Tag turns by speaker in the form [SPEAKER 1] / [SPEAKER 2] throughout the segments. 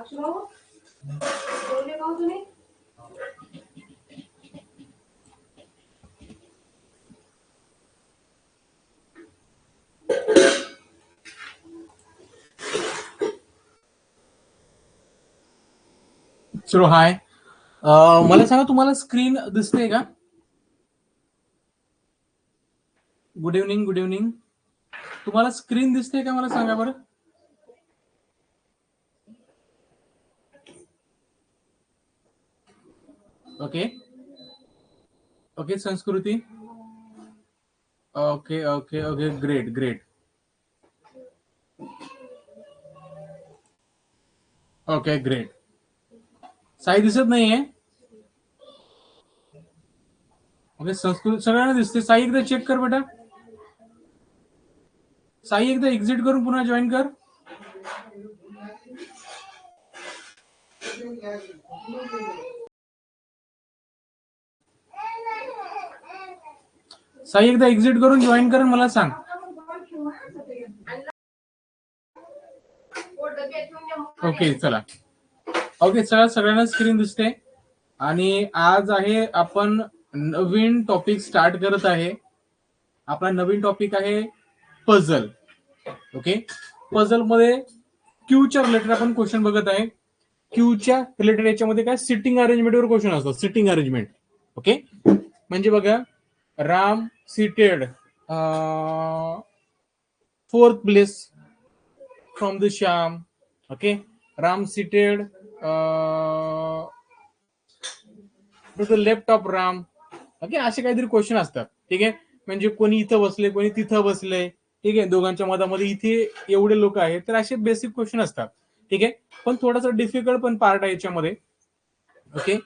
[SPEAKER 1] चलो हाय. मला सांगा, तुम्हाला स्क्रीन दिसते का? Good evening. Good evening. तुम्हाला स्क्रीन दिसते का? मला सांगा बरं. Okay okay. Sanskruti. Okay okay okay. Great great. Okay great. Sai दिसत नाहीये. ओके. संस्कृत सगळ्यांना दिसते. साई एकदा चेक कर बेटा. साई एकदा एक्झिट करून पुन्हा जॉईन कर. साई एकदा एक्झिट करून जॉईन कर, मला सांग. ओके चला. ओके चला, सगळ्यांना स्क्रीन दिसते. आणि आज आहे आपण नवीन टॉपिक स्टार्ट करत आहे. आपला नवीन टॉपिक आहे पझल. ओके. पझल मध्ये क्यूच्या रिलेटेड आपण क्वेश्चन बघत आहे. क्यूच्या रिलेटेड याच्यामध्ये काय सिटिंग अरेंजमेंटवर क्वेश्चन असतो. Sitting arrangement. ओके. म्हणजे बघा, Ram seated fourth place from the Shyam. Okay. Ram seated to the left of Ram. Okay. असे काहीतरी क्वेश्चन असतात. ठीक आहे. म्हणजे कोणी इथं बसले, कोणी तिथं बसले. ठीक आहे. दोघांच्या मधामध्ये इथे एवढे लोक आहेत. तर असे बेसिक क्वेश्चन असतात. ठीक आहे. पण थोडासा डिफिकल्ट पण पार्ट आहे याच्यामध्ये. Okay.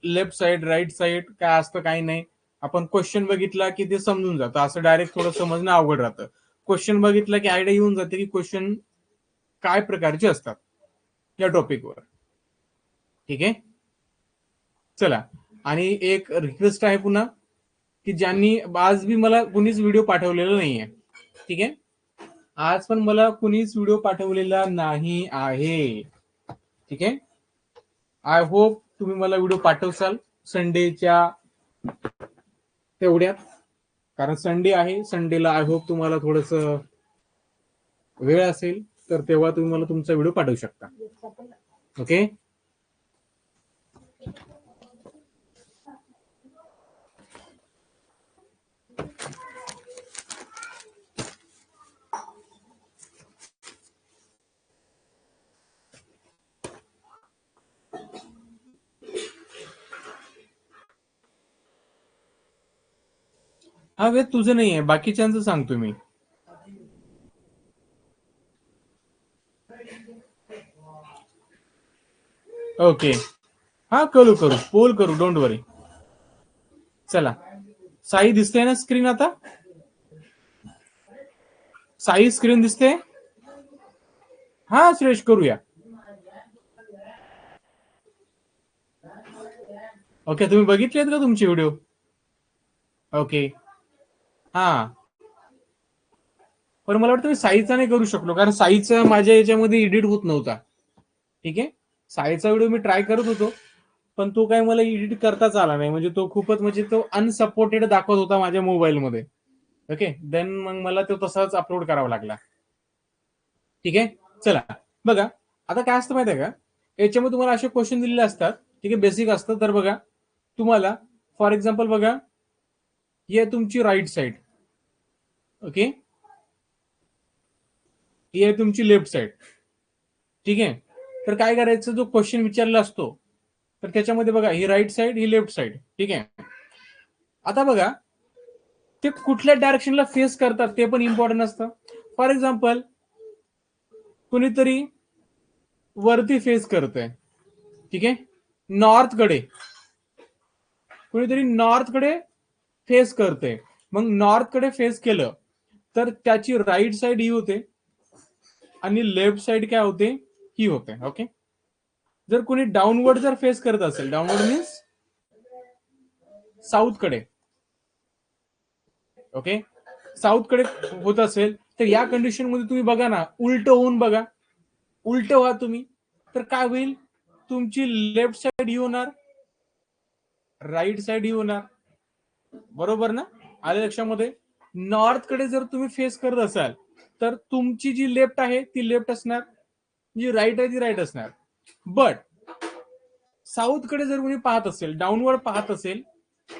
[SPEAKER 1] Left side, right side काय असतं काही नाही. आपण क्वेश्चन बघितला की ते समजून जातं. असं डायरेक्ट थोडं समजणं अवघड राहतं. क्वेश्चन बघितलं की आयडिया येऊन जाते की क्वेश्चन काय प्रकारचे असतात या टॉपिकवर. ठीक आहे. चला. आणि एक रिक्वेस्ट आहे पुन्हा, की ज्यांनी आज बी मला कुणीच व्हिडिओ पाठवलेला नाहीये. ठीक आहे. आज पण मला कुणीच व्हिडिओ पाठवलेला नाही आहे. ठीक आहे. आय होप तुम्ही मला व्हिडिओ पाठवसाल संडेच्या तेवढ्यात. कारण संडे आहे. संडेला आय होप तुम्हाला थोडस वेळ असेल, तर तेव्हा तुम्ही मला तुमचा व्हिडिओ पाठवू शकता. ओके. हा वेद तुझं नाही आहे, बाकीच्यांचं सांगतो मी. ओके. हा करू करू, पोल करू, डोंट वरी. चला. साई दिसते ना स्क्रीन आता? साई स्क्रीन दिसते? हा श्रेष, करूया. ओके. तुम्ही बघितलेत का तुमचे व्हिडिओ? ओके. हा. पण मला वाटतं मी साईचा नाही करू शकलो, कारण साईचा माझ्या याच्यामध्ये एडिट होत नव्हता. ठीक आहे. साईचा व्हिडिओ मी ट्राय करत होतो, पण तो काय मला एडिट करताच आला नाही. म्हणजे तो खूपच, म्हणजे तो अनसपोर्टेड दाखवत होता माझ्या मोबाईलमध्ये. ओके. देन मग मला तो तसाच अपलोड करावा लागला. ठीक आहे. चला. बघा, आता काय असतं माहिती आहे का, याच्यामध्ये तुम्हाला असे क्वेश्चन दिलेले असतात. ठीक आहे. बेसिक असतं. तर बघा, तुम्हाला फॉर एक्झाम्पल बघा, ही तुमची राईट साईड. ओके. ही आहे तुमची लेफ्ट साईड. ठीक आहे. तर काय करायचं, जो क्वेश्चन विचारला असतो तर त्याच्यामध्ये बघा, ही राईट साईड, ही लेफ्ट साईड. ठीक आहे. आता बघा, ते कुठल्या डायरेक्शनला फेस करतात ते पण इम्पॉर्टंट असतं. फॉर एक्झाम्पल, कुणीतरी वरती फेस करतंय. ठीक आहे. नॉर्थ कडे. कुणीतरी नॉर्थ कडे फेस करते. मग नॉर्थ कडे फेस केलं तर त्याची राईट साइड ही होते आणि लेफ्ट साइड काय होते, ही होते. ओके. जर कोणी डाऊनवर्ड जर फेस करत असेल, डाऊनवर्ड मीन्स साऊथ कडे. ओके. साऊथ कडे होत असेल तर या कंडिशन मध्ये तुम्ही बघा ना, उलट होऊन बघा. उलट व्हा तुम्ही. तर काय होईल, तुमची लेफ्ट साइड ही होणार, राईट साइड ही होणार, बरोबर ना? आले लक्षामध्ये? नॉर्थ कडे जर तुम्ही फेस करत असाल तर तुमची जी लेफ्ट आहे ती लेफ्ट असणार, जी राईट आहे ती राईट असणार. बट साऊथ कडे जर कोणी पाहत असेल, डाऊनवर्ड पाहत असेल,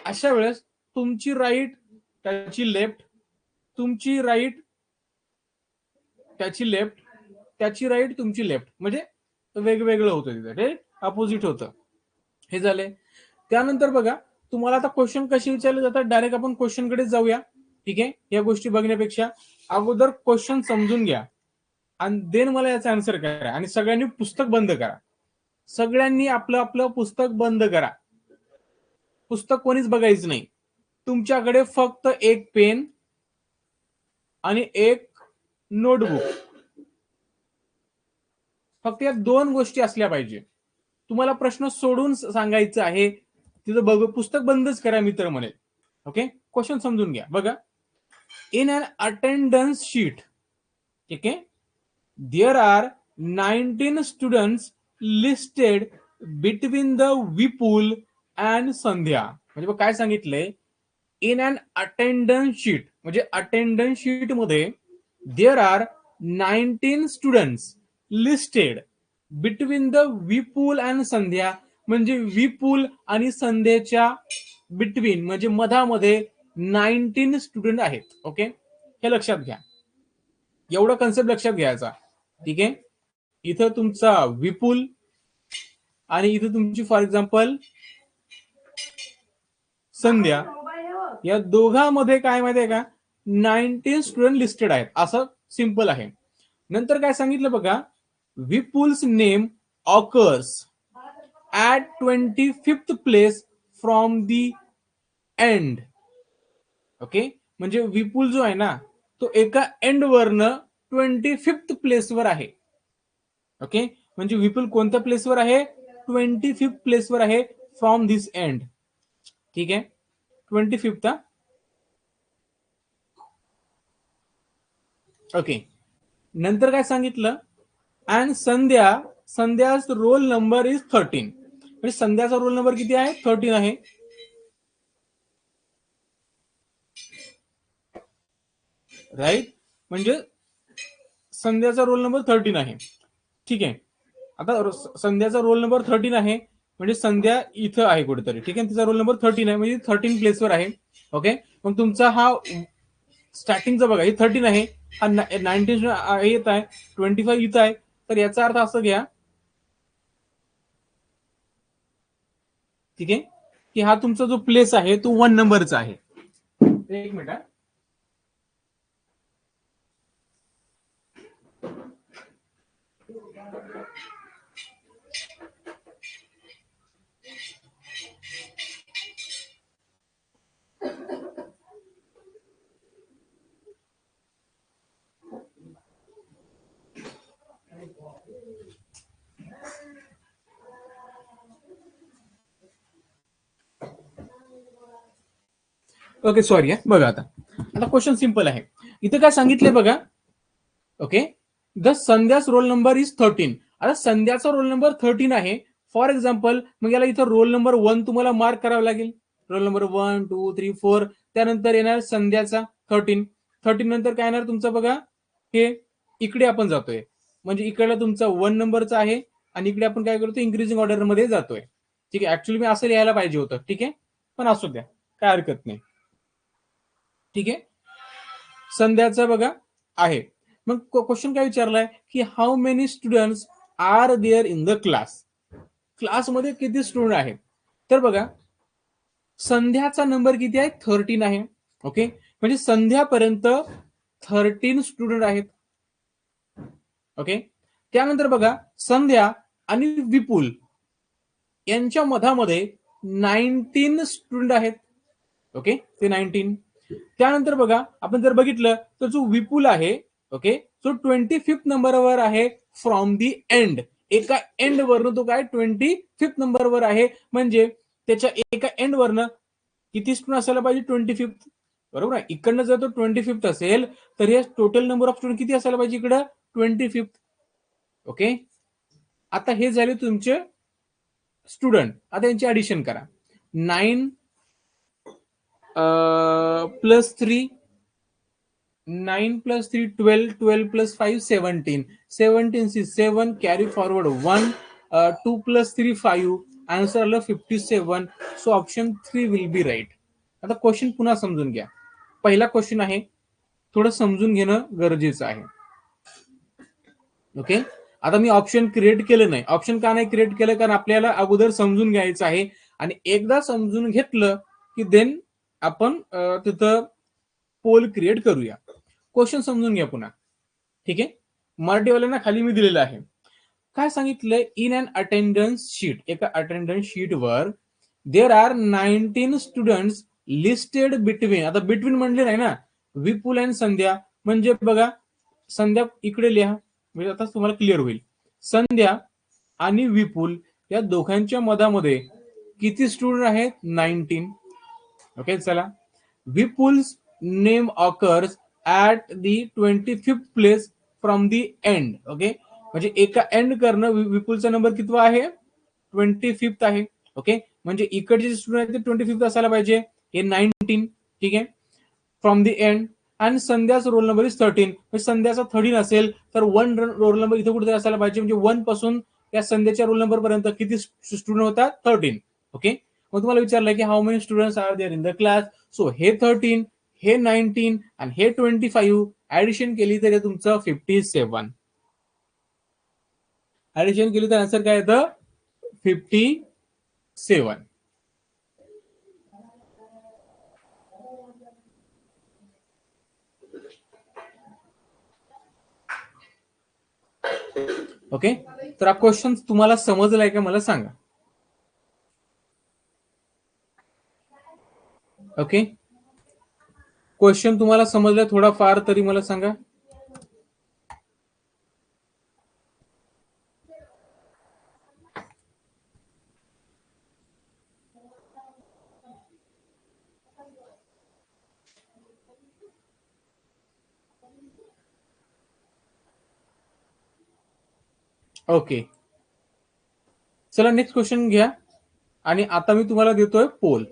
[SPEAKER 1] अशा वेळेस तुमची राईट त्याची लेफ्ट, तुमची राईट त्याची लेफ्ट, त्याची राईट तुमची लेफ्ट, म्हणजे वेगवेगळं होतं तिथे, ते अपोजिट होतं. हे झाले. त्यानंतर बघा, तुम्हाला आता क्वेश्चन कसे विचारले जातात, डायरेक्ट आपण क्वेश्चन कडे जाऊया. ठीक आहे, या गोष्टी बघण्यापेक्षा अगोदर क्वेश्चन समजून घ्या आणि देन मला याचा आन्सर करा. आणि सगळ्यांनी पुस्तक बंद करा, सगळ्यांनी आपलं आपलं पुस्तक बंद करा. पुस्तक कोणीच बघायचं नाही. तुमच्याकडे फक्त एक पेन आणि एक नोटबुक, फक्त या दोन गोष्टी असल्या पाहिजे. तुम्हाला प्रश्न सोडून सांगायचं आहे, तिथं बघ, पुस्तक बंदच करा मित्र म्हणे. ओके, क्वेश्चन समजून घ्या. बघा, इन अन अटेंडन्स शीट, ठीक आहे, there are 19 students listed between the Vipul and Sandhya. म्हणजे काय सांगितलंय, इन अन अटेंडन्स शीट, म्हणजे अटेंडन्स शीट मध्ये there are 19 students listed between the Vipul and Sandhya, म्हणजे विपुल आणि संध्याच्या बिटवीन, म्हणजे मधामध्ये 19 स्टुडंट आहेत. ओके, हे लक्षात घ्या, एवढा कन्सेप्ट लक्षात घ्यायचा. ठीक आहे, इथं तुमचा विपुल आणि इथं तुमची फॉर एक्झाम्पल संध्या, या दोघांमध्ये काय माहितीये का, 19 स्टुडंट लिस्टेड आहेत, असं सिंपल आहे. नंतर काय सांगितलं बघा, Vipul's name occurs at 25th place from the end. Okay, म्हणजे विपुल जो आहे ना, तो एका एंड वरनं 25th प्लेसवर आहे. ओके, म्हणजे विपुल कोणत्या प्लेसवर आहे, 25th प्लेसवर आहे फ्रॉम धिस एंड. ठीक आहे, 25th. ओके, नंतर काय सांगितलं, अँड संध्याच रोल नंबर इज 13. म्हणजे संध्याचा रोल नंबर किती आहे, 13 आहे. राईट, म्हणजे संध्याचा रोल नंबर 13 आहे. ठीक आहे, आता संध्याचा रोल नंबर 13 आहे, म्हणजे संध्या इथं आहे कुठेतरी. ठीक आहे, तिचा रोल नंबर 13 आहे, म्हणजे 13 प्लेसवर आहे. ओके, मग तुमचा हा स्टार्टिंगचा बघा, हे 13 आहे, हा 19 येत आहे, 25 इथं आहे. तर याचा अर्थ असं घ्या, ठीक आहे, की हा तुमचा जो प्लेस आहे तो 1 नंबरचा आहे. एक मिनिट. Okay, sorry. बघा, आता क्वेश्चन सिंपल आहे. इथं काय सांगितलंय बघा, okay, the Sandhya's roll number is 13. आता संध्याचा रोल नंबर 13 आहे, फॉर एक्झाम्पल. मग याला इथं रोल नंबर 1 तुम्हाला मार्क करावं लागेल. Roll number 1, 2, 3, 4. त्यानंतर येणार संध्याचा 13 नंतर काय येणार तुमचं बघा, हे इकडे आपण जातोय, म्हणजे इकडे तुमचा 1 नंबरचा आहे आणि इकडे आपण काय करतो, इन्क्रीजिंग ऑर्डर मध्ये जातोय. ठीक आहे, ऍक्च्युअली मी असं लिहायला पाहिजे होतं. ठीक आहे, पण असू द्या, काय हरकत नाही. ठीक आहे, संध्याचा बघा आहे. मग क्वेश्चन काय विचारलाय, की how many students are there in the class. क्लासमध्ये किती स्टुडंट आहेत. तर बघा, संध्याचा नंबर किती आहे, 13 आहे. ओके, म्हणजे संध्यापर्यंत 13 स्टुडंट आहेत. ओके, त्यानंतर बघा, संध्या आणि विपुल यांच्या मधामध्ये 19 स्टुडंट आहेत. ओके, ते 19. त्यानंतर बघा, आपण जर बघितलं तर जो विपुल आहे, ओके, जो 25th नंबरवर आहे फ्रॉम दी एंड. एका एंड वरनं तो काय 25th नंबरवर आहे, म्हणजे त्याच्या एका एंड वरनं किती स्टुडंट असायला पाहिजे, 25th. बरोबर आहे, इकडनं जर तो 25th असेल तर हे टोटल नंबर ऑफ स्टुडंट किती असायला पाहिजे इकडं, 25th. ओके, आता हे झाले तुमचे स्टुडंट. आता यांची ऍडिशन करा. 9 plus 3, 9 plus 3 12, 12 plus 5 17, 17 is 7, carry forward 1, 2 plus 3 5, answer आलं 57. So option 3 will be right. आता क्वेश्चन पुन्हा समजून घ्या. पहिला क्वेश्चन आहे, थोडं समजून घेणं गरजेचं आहे. ओके. आता मी ऑप्शन क्रिएट केलं नाही. ऑप्शन का नाही क्रिएट केलं? कारण आपल्याला अगोदर समजून घ्यायचं आहे, आणि एकदा समजून घेतलं की देन आपण तिथं पोल क्रिएट करूया. क्वेश्चन समजून घ्या पुन्हा. ठीक आहे. मराठीवाल्यांना खाली मी दिलेलं आहे. काय सांगितलंय? इन अन अटेंडन्स शीट, एका अटेंडन्स शीट वर there are 19 students listed between. आता बिटवीन म्हणले नाही ना, विपुल अँड संध्या. म्हणजे बघा, संध्या इकडे लिहा, म्हणजे आता तुम्हाला क्लिअर होईल. संध्या आणि विपुल या दोघांच्या मधामध्ये किती स्टुडंट आहेत? 19. ओके. चला, Vipul's name occurs at the 25th place from the end. Okay. म्हणजे एका एंड करणं, विपुलचा नंबर कितवा आहे? 25th आहे. ओके. म्हणजे इकडचे स्टुडंट आहेत ते 25th असायला पाहिजे. हे 19. ठीक आहे. From the end. आणि संध्याचा रोल नंबर इज 13. म्हणजे संध्याचा 13 असेल तर 1 रोल नंबर इथे कुठेतरी असायला पाहिजे. म्हणजे 1 पासून या संध्याच्या रोल नंबर पर्यंत किती स्टुडंट होतात? 13. ओके. मग तुम्हाला विचारलं की how many students are there in the class. So हे 13, हे 19 आणि हे 25 ऍडिशन केली तर तुमचं 57. ऍडिशन केली तर आन्सर काय येतं? 57. ओके. तर हा क्वेश्चन तुम्हाला समजलाय का मला सांगा. ओके. क्वेश्चन तुम्हाला समजलाय थोडाफार तरी मला सांगा. ओके. चला नेक्स्ट क्वेश्चन घ्या. आणि आता मी तुम्हाला देतोय पोल.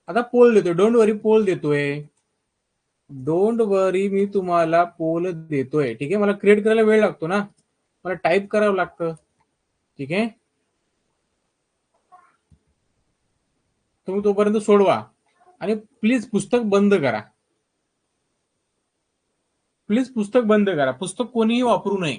[SPEAKER 1] आता पोल देतोय. डोंट वरी, पोल देतोय. डोंट वरी, मी तुम्हाला पोल देतोय. ठीक आहे. मला क्रिएट करायला वेळ लागतो ना, मला टाईप करावं लागतं. ठीक आहे. तुम्ही तोपर्यंत सोडवा, आणि प्लीज पुस्तक बंद करा. प्लीज पुस्तक बंद करा. पुस्तक कोणीही वापरू नये.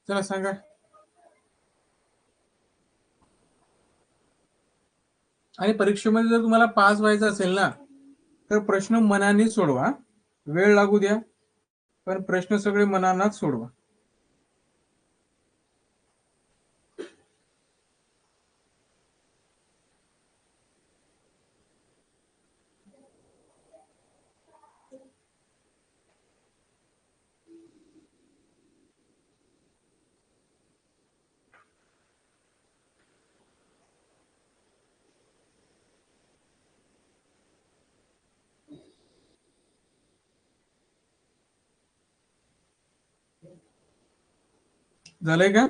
[SPEAKER 1] चला सांगा. आणि परीक्षेमध्ये जर तुम्हाला पास व्हायचं असेल ना, तर प्रश्न मनाने सोडवा. वेळ लागू द्या, पण प्रश्न सगळे मनानाच सोडवा. झालंय का?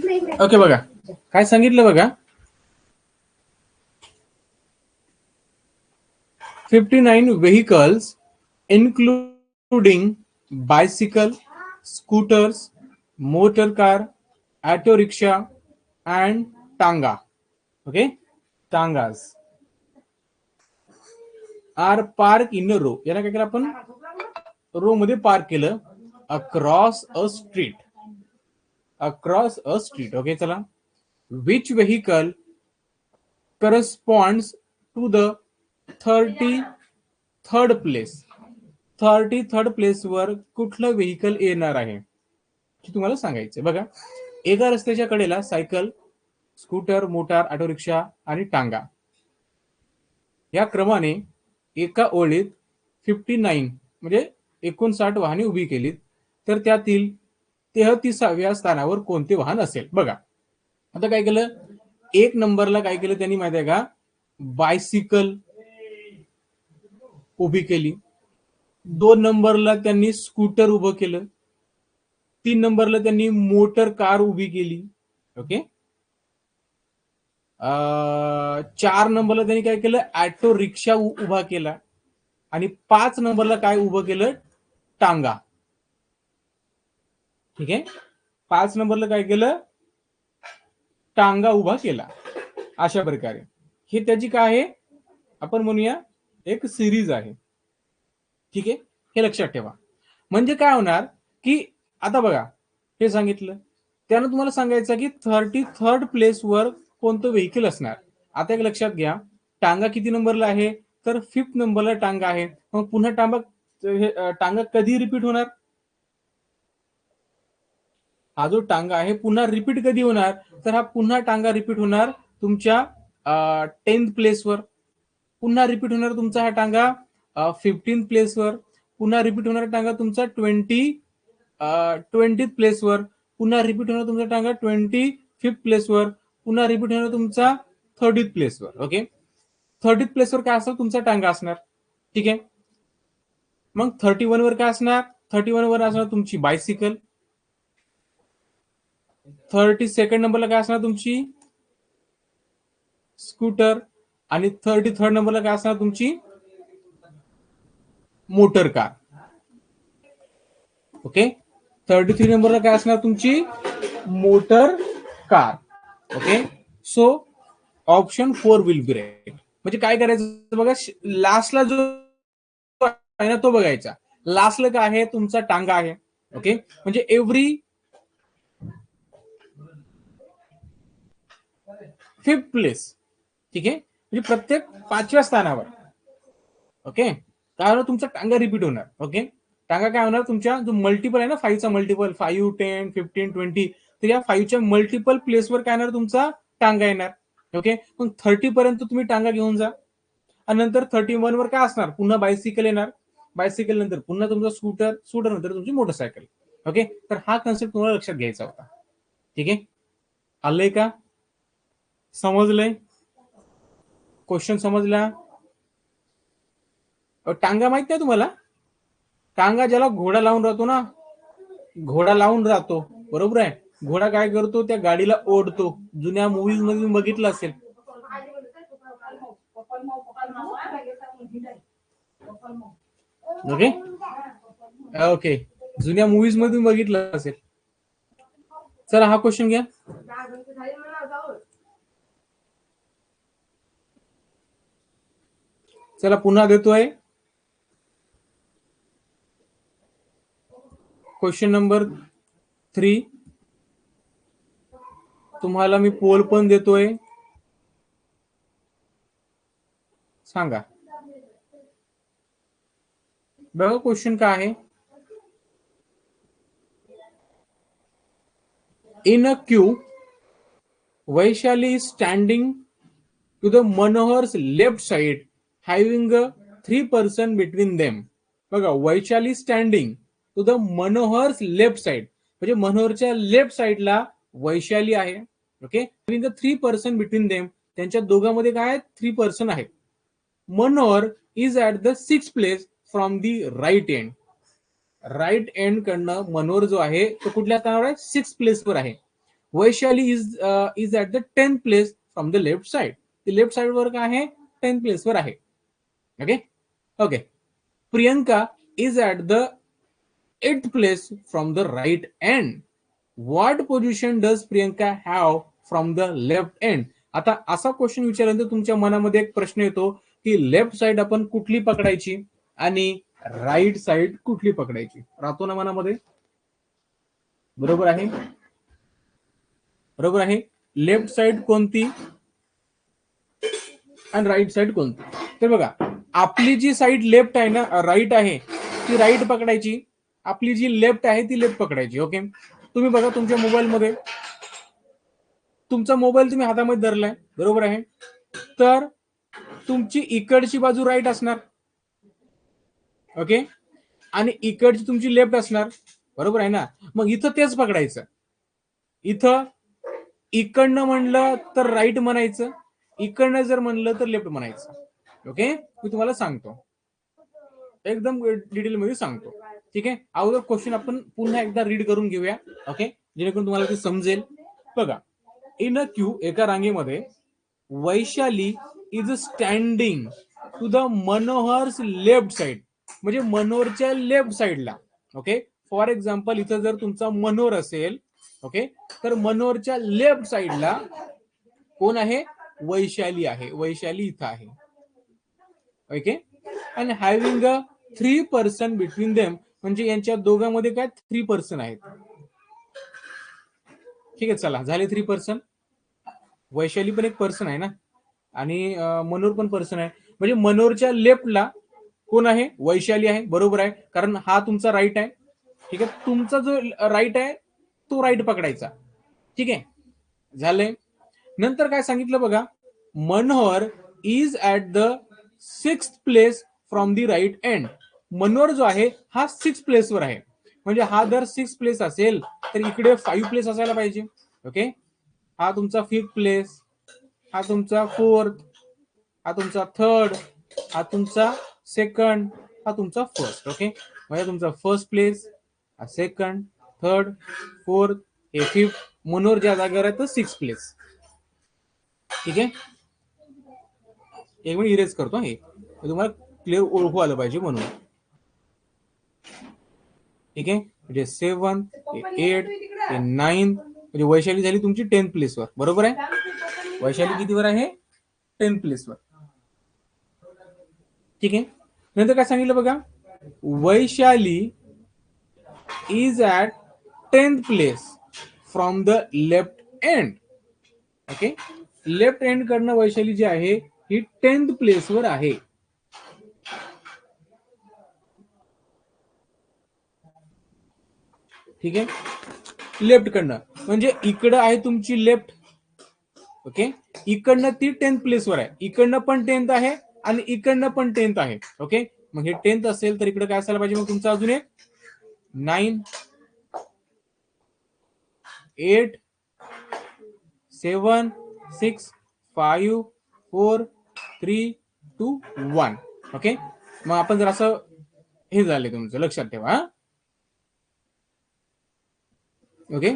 [SPEAKER 1] ओके, बघा काय सांगितलं बघा. 59 vehicles including bicycle, scooters, motor car, auto rickshaw and tanga. Okay, tangas are park in row. याला काय केलं आपण, रो मध्ये पार्क केलं across a street. Across a street. Okay, चला. Which vehicle corresponds to the 33rd place. 33rd place वर कुठलं vehicle येणार आहे हे तुम्हाला सांगायचं. बघा, एका रस्त्याच्या कडेला cycle, scooter, motor, auto rickshaw आणि टांगा या क्रमाने एका ओळीत 59 म्हणजे 59 वाहने उभी केलीत, तर त्यातील 33व्या स्थानावर कोणते वाहन असेल. बघा, आता काय केलं, एक नंबरला काय केलं त्यांनी माहिती आहे का, बायसिकल उभी केली. 2 नंबरला त्यांनी स्कूटर उभं केलं. 3 नंबरला त्यांनी मोटर कार उभी केली. ओके, 4 नंबरला त्यांनी काय केलं, ऑटो रिक्षा उभा केला. आणि 5 नंबरला काय उभं केलं, टांगा. ठीक आहे, 5 नंबरला काय केलं, टांगा उभा केला. अशा प्रकारे हे त्याची काय आहे, आपण म्हणूया एक सिरीज आहे. ठीक आहे, हे लक्षात ठेवा. म्हणजे काय होणार की आता बघा, हे सांगितलं त्यानं तुम्हाला सांगायचं की 33rd प्लेस वर कोणतं व्हेकल असणार. आता एक लक्षात घ्या, टांगा किती नंबरला आहे, तर 5th नंबरला टांगा आहे. मग पुन्हा टांगा कधी रिपीट होणार, हा जो टांगा आहे पुन्हा रिपीट कधी होणार, तर हा पुन्हा टांगा रिपीट होणार तुमच्या 10th प्लेसवर. पुन्हा रिपीट होणार तुमचा हा टांगा 15th प्लेसवर. पुन्हा रिपीट होणार टांगा तुमचा 20th प्लेसवर. पुन्हा रिपीट होणार तुमचा टांगा 25th प्लेसवर. पुन्हा रिपीट होणार तुमचा 30th प्लेसवर. ओके, 30th प्लेसवर काय असणार, तुमचा टांगा असणार. ठीक आहे, मग 31 वर काय असणार, 31 वर असणार तुमची बायसिकल. 32nd नंबरला काय असणार, तुमची स्कूटर. आणि 33rd नंबरला काय असणार, तुमची मोटर कार. ओके, 33 नंबरला काय असणार, तुमची motor car. Okay, so option 4 will be right. म्हणजे काय करायचं बघा, लास्टला जो आहे ना तो बघायचा. लास्टला काय आहे, तुमचा टांगा आहे. ओके, म्हणजे एव्हरी 5th प्लेस. ठीक आहे, म्हणजे प्रत्येक 5व्या स्थानावर. ओके, काय होणार, तुमचा टांगा रिपीट होणार. ओके, टांगा काय होणार, तुमच्या जो मल्टिपल आहे ना 5चा मल्टिपल, 5, 10, 15, 20, तर या 5च्या मल्टिपल प्लेसवर काय येणार, तुमचा टांगा येणार. ओके, मग 30 पर्यंत तुम्ही टांगा घेऊन जा. आणि नंतर 31 वर काय असणार, पुन्हा बायसिकल येणार. बायसिकल नंतर पुन्हा तुमचा स्कूटर, स्कूटर नंतर तुमची मोटरसायकल. ओके, तर हा कन्सेप्ट तुम्हाला लक्षात घ्यायचा होता. ठीक आहे, आलंय का, समजलंय, क्वेश्चन समजला. टांगा माहित नाही तुम्हाला, टांगा ज्याला घोडा लावून राहतो ना, घोडा लावून राहतो, बरोबर आहे. घोडा काय करतो, त्या गाडीला ओढतो. जुन्या मूवीज मध्ये बघितलं असेल. ओके, ओके, जुन्या मूवीज मध्ये बघितलं असेल. चला हा क्वेश्चन घ्या. चला पुन्हा देतोय क्वेश्चन नंबर 3. तुम्हाला मी पोल पण देतोय, सांगा बघा क्वेश्चन काय आहे. In a queue, Vaishali standing to the Manohar's left side having 3 person between them. बघा, Vaishali standing to the Manohar's left side, म्हणजे मनोहरच्या लेफ्ट साइडला वैशाली आहे. Okay, having 3 person between them, त्यांच्या दोघांमध्ये काय 3 पर्सन आहेत. Manohar is at the 6th place from the right end. Right end कडनं मनोहर जो आहे तो कुठल्या स्थानावर आहे, 6th प्लेसवर आहे. Vaishali is at the 10th place from the left side. ती लेफ्ट साइड वर काय आहे, 10th प्लेस वर आहे. Okay okay. Priyanka is at the 8th place from the right end. What position does Priyanka have from the left end. आता असा question विचारल्यानंतर तुमच्या मनामध्ये एक प्रश्न येतो की लेफ्ट साइड आपण कुठली पकडायची आणि राईट साइड कुठली पकडायची. राहतो ना मनामध्ये. बरोबर आहे, बरोबर आहे. लेफ्ट साइड कोणती आणि राईट साइड कोणती. तर बघा, आपली जी साइड लेफ्ट आहे ना, राईट आहे, ती राईट पकडायची. आपली जी लेफ्ट आहे ती लेफ्ट पकडायची. ओके. तुम्ही बघा तुमच्या मोबाईलमध्ये, तुमचा मोबाईल तुम्ही हातामध्ये धरलाय, बरोबर आहे, तर तुमची इकडची बाजू राईट असणार. ओके. आणि इकडची तुमची लेफ्ट असणार, बरोबर आहे ना. मग इथं तेच पकडायचं. इथं इकडनं म्हणलं तर राईट म्हणायचं, इकडनं जर म्हणलं तर लेफ्ट म्हणायचं. ओके. मी तुम्हाला सांगतो, एकदम डिटेल मध्ये सांगतो. ठीक आहे. अगोदर क्वेश्चन आपण पुन्हा एकदा रीड करून घेऊया. ओके, जेणेकरून तुम्हाला ते समजेल. बघा, इन अ क्यू, एका रांगेमध्ये, Vaishali is standing to the Manohar's left side. म्हणजे मनोहरच्या लेफ्ट साइडला. ओके. फॉर एक्झाम्पल, इथं जर तुमचा मनोहर असेल, ओके, तर मनोहरच्या लेफ्ट साइडला कोण आहे, वैशाली आहे. वैशाली इथं आहे. Okay. And having a 3 person between them. म्हणजे यांच्या दोघांमध्ये काय 3 पर्सन आहेत. ठीक आहे, चला, झाले 3 पर्सन. वैशाली पण एक पर्सन आहे ना, आणि मनोहर पण पर्सन आहे. म्हणजे मनोहरच्या लेफ्टला कोण आहे, वैशाली आहे. बरोबर आहे, कारण हा तुमचा राईट आहे. ठीक आहे. तुमचा जो राईट आहे तो राईट पकडायचा. ठीक आहे, झालंय. नंतर काय सांगितलं बघा, Manohar is at the 6th place from the right end. Manohar जो आहे हा 6th प्लेसवर आहे. म्हणजे हा जर 6th प्लेस असेल तर इकडे 5 प्लेस असायला पाहिजे. ओके. हा तुमचा 5th प्लेस, हा तुमचा 4th, हा तुमचा 3rd, हा तुमचा 2nd, हा तुमचा 1st. ओके. म्हणजे तुमचा 1st प्लेस, हा 2nd, 3rd, 4th, हे 5th. मनोहर ज्या जागेवर आहे तर 6th प्लेस. ठीक आहे. एक मिनिट इरेज करतो. हे तुम्हाला क्लिअर ओळखू आलं पाहिजे म्हणून. ठीक आहे. म्हणजे 7th, 8th, 9th. म्हणजे वैशाली झाली तुमची 10th प्लेसवर. बरोबर आहे. वैशाली कितीवर आहे, 10th प्लेसवर. ठीक आहे. नंतर काय सांगितलं बघा, Vaishali is at 10th place from the left end. Okay. Left end कडनं वैशाली जी आहे ही 10th प्लेसवर आहे. ठीक आहे. लेफ्ट कडनं म्हणजे इकडं आहे तुमची लेफ्ट. ओके. इकडनं ती 10th प्लेसवर आहे, इकडनं पण 10th आहे आणि इकडनं पण 10th आहे. ओके. मग हे 10th असेल तर इकडे काय असायला पाहिजे, मग तुमचं अजून एक 9, 8, 7, 6, 5, 4, 3, 2, 1. ओके. मग आपण जर असं हे झाले तुमचं, लक्षात ठेवा. ओके,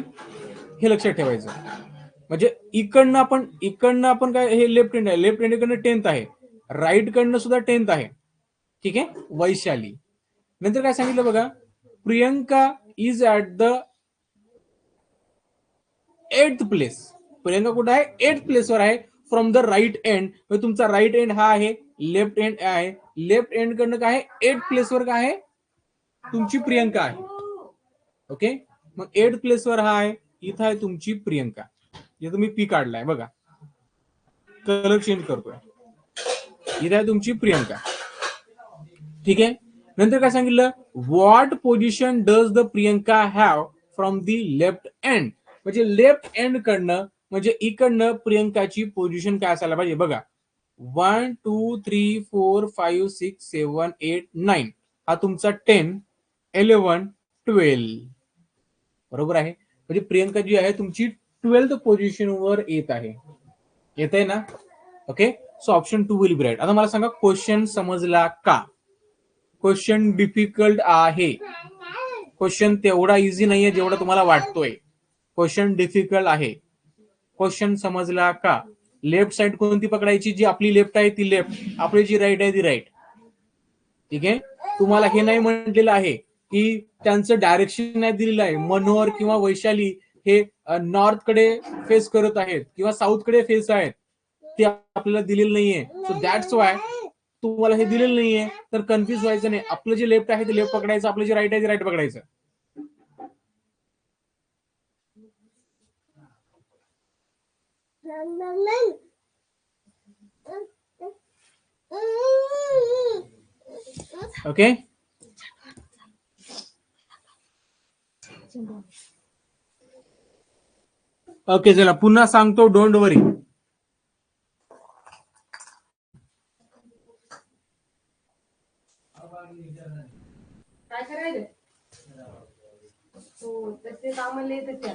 [SPEAKER 1] हे लक्षात ठेवायचं. म्हणजे इकडनं आपण काय, हे लेफ्ट हँड आहे, लेफ्ट हँड कडनं 10th आहे, राईट कडनं सुद्धा 10th आहे. ठीक आहे. वैशाली. नंतर काय सांगितलं बघा, Priyanka is at the 8th place. Priyanka कुठं आहे, 8th प्लेसवर आहे फ्रॉम द राईट एंड. तुमचा राईट एंड हा आहे, लेफ्ट एंड आहे. लेफ्ट एंड कडनं काय आहे, 8th प्लेसवर काय आहे, तुमची प्रियंका आहे. ओके. मग 8th प्लेसवर हा आहे, इथं आहे तुमची प्रियंका. जे तुम्ही पी काढलाय बघा, कलर चेंज करतोय. इथं आहे तुमची प्रियंका. ठीक आहे. नंतर काय सांगितलं, what position does the Priyanka have from the left end. म्हणजे लेफ्ट एंड कडनं, म्हणजे इकडनं प्रियंकाची पोझिशन काय असायला पाहिजे बघा. 1, 2, 3, 4, 5, 6, 7, 8, 9. हा तुमचा 10, 11, 12. बरोबर आहे. म्हणजे प्रियंका जी आहे तुमची 12th पोझिशन वर येत आहे. येत आहे ना. Okay. So option 2 will be right. आता मला सांगा, क्वेश्चन समजला का? क्वेश्चन डिफिकल्ट आहे, क्वेश्चन तेवढा इझी नाहीये जेवढा तुम्हाला वाटतोय. क्वेश्चन डिफिकल्ट आहे. क्वेश्चन समजला का? लेफ्ट साइड कोणती पकडायची? जी आपली लेफ्ट आहे ती लेफ्ट, आपली जी राईट आहे ती राईट. ठीक आहे. तुम्हाला हे नाही म्हटलेलं आहे की त्यांचं डायरेक्शन नाही दिलेलं आहे. मनोहर किंवा वैशाली हे नॉर्थ कडे फेस करत आहेत किंवा साऊथ कडे फेस आहेत, ते आपल्याला दिलेलं नाहीये. सो दॅट्स वाय तुम्हाला हे दिलेलं नाहीये, तर कन्फ्युज व्हायचं नाही. आपलं जे लेफ्ट आहे ते लेफ्ट पकडायचं, आपलं जे राईट आहे ते राईट पकडायचं. ओके. ओके, चला पुन्हा सांगतो, डोंट वरी.
[SPEAKER 2] काय करायचं? हो, तसे कामाला येतात त्या.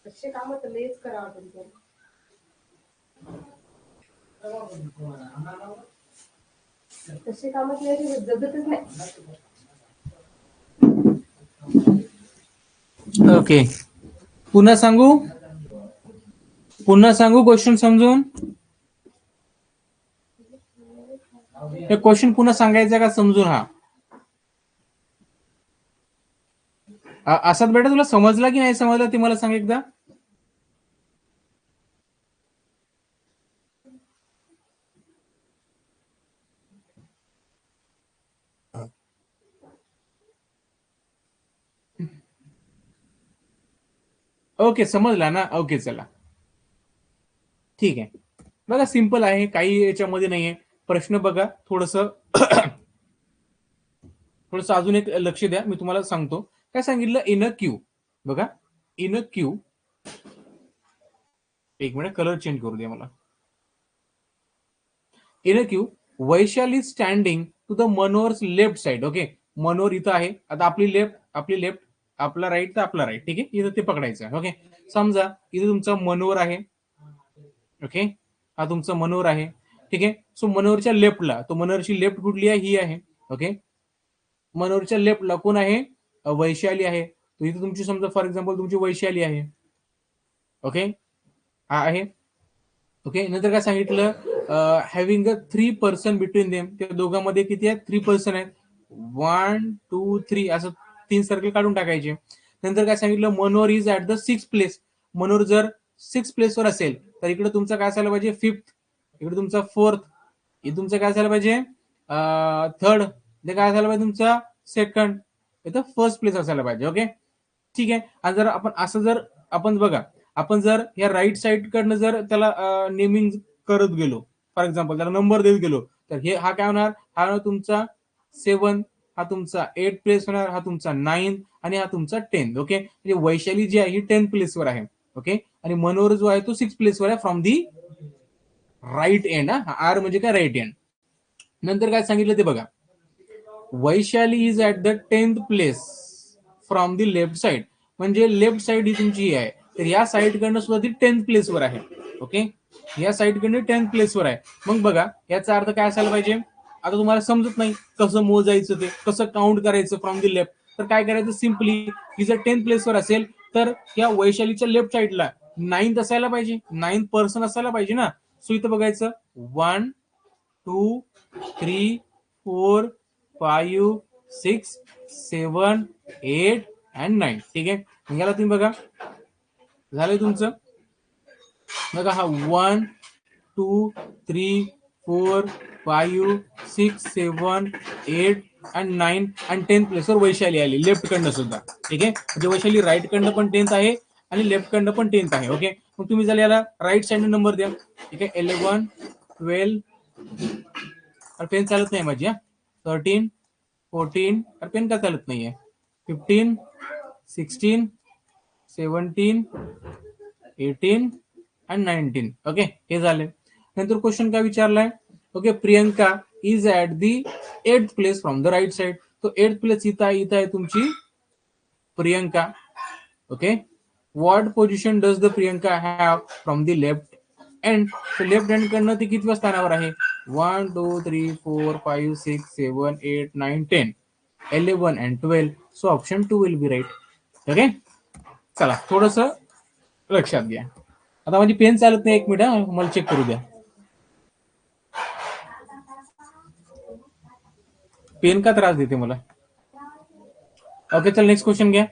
[SPEAKER 2] तसे काम तर लयच करावं तुमचं. तसे काम जगतच नाही.
[SPEAKER 1] ओके, पुन्हा सांगू क्वेश्चन समजून? हे क्वेश्चन पुन्हा सांगायचा का समजून? हा असाच बेटा, तुला समजला की नाही समजला ते मला सांग एकदा. ओके, समजला ना? ओके, चला ठीक आहे. बघा, सिंपल आहे, काही याच्यामध्ये नाहीये. प्रश्न बघा, थोडस अजून एक लक्ष द्या. मी तुम्हाला सांगतो काय सांगितलं. इन अ क्यू, बघा, इन अ क्यू, एक मिनिट कलर चेंज करू द्या मला. In a queue, Vaishali standing to the Manohar's left side. Okay, Manohar इथं आहे. आता आपली लेफ्ट, आपला राईट तर आपला राईट. ठीक आहे, इथं ते पकडायचं. ओके, समजा इथे तुमचा मनोहर आहे. ओके, हा तुमचा मनोहर आहे. ठीक आहे. सो मनोहरच्या लेफ्टला, तो मनोहरची लेफ्ट कुठली आहे? ही आहे. ओके, मनोहरच्या लेफ्टला कोण आहे? वैशाली आहे. तो इथे तुमची, समजा फॉर एक्झाम्पल तुमची वैशाली आहे. ओके, हा आहे. ओके, नंतर काय सांगितलं? Having a 3 person between them. त्या दोघांमध्ये किती आहेत? 3 पर्सन आहेत. 1 2 3 असं 3 सर्कल काढून टाकायचे. नंतर काय सांगितलं? Manohar is at the 6th place. Manohar जर 6th प्लेसवर असेल तर इकडे तुमचं काय असायला पाहिजे? 5th. इकडे तुमचा 4th. इथे तुमचं काय असायला पाहिजे? 3rd. इथे काय असायला पाहिजे? तुमचा 2nd. इथं 1st प्लेस असायला पाहिजे. ओके, ठीक आहे. आणि जर आपण असं जर आपण बघा, आपण जर या राईट साइड कडनं जर त्याला नेमिंग करत गेलो, फॉर एक्झाम्पल त्याला नंबर देत गेलो, तर हे हा काय होणार? हा तुमचा 7, हा तुमचा 8 प्लेस होणार, हा तुमचा 9 आणि हा तुमचा 10. ओके, म्हणजे वैशाली जी आहे ही 10 प्लेसवर आहे. ओके, आणि मनोहर जो आहे तो 6 प्लेसवर आहे from the right end. R म्हणजे काय? Right end. नंतर काय सांगितलं ते बघा. Vaishali is at the 10th place from the left side. म्हणजे लेफ्ट साइड ही तुमची आहे, तर या साइड कडनं सुद्धा ती 10th प्लेसवर आहे. ओके, या साइड कडनं 10th प्लेसवर आहे. मग बघा, याचा अर्थ काय असायला पाहिजे? आता तुम्हाला समजत नाही कसं मोजायचं, ते कसं काउंट करायचं फ्रॉम दी लेफ्ट. तर काय करायचं? सिम्पली, ही जर 10th प्लेसवर असेल तर या वैशालीच्या लेफ्ट साइडला 9th असायला पाहिजे, 9th पर्सन असायला पाहिजे ना. सो इथं बघायचं 1 2 3 4 5 6 7 8 and 9. ठीक आहे, याला तुम्ही बघा, झालंय तुमचं. बघा, हा 1 2 3 4 5 6 7 8 and 9 and 10th प्लेसवर वैशाली आली लेफ्ट कडनं सुद्धा. ठीक आहे, म्हणजे वैशाली राईट कडनं पण 10th आहे आणि लेफ्ट कडनं पण 10th आहे. ओके, मग तुम्ही जर याला राईट साइड नंबर द्या. ठीक आहे, 11 12, पेन चालत नाही माझी. 13 14, पेन का चालत नाहीये? 15 16 17 18 and 19. ओके, हे झाले. नंतर क्वेश्चन काय विचारलाय? Okay, Priyanka is at the 8th place from the right side. तो 8th प्लेस इथं आहे तुमची Priyanka. Okay, what position does the Priyanka have from the left end? Left hand कडनं ती कितव्या स्थानावर आहे? 1 2 3 4 5 6 7 8 9 10 11 and 12. So option 2 will be right. Okay, चला थोडस लक्षात घ्या. आता माझी पेन चालत नाही, एक मिनिट मला चेक करू द्या. पेन का त्रास देते मला. ओके चल नेक्स्ट क्वेश्चन घ्या.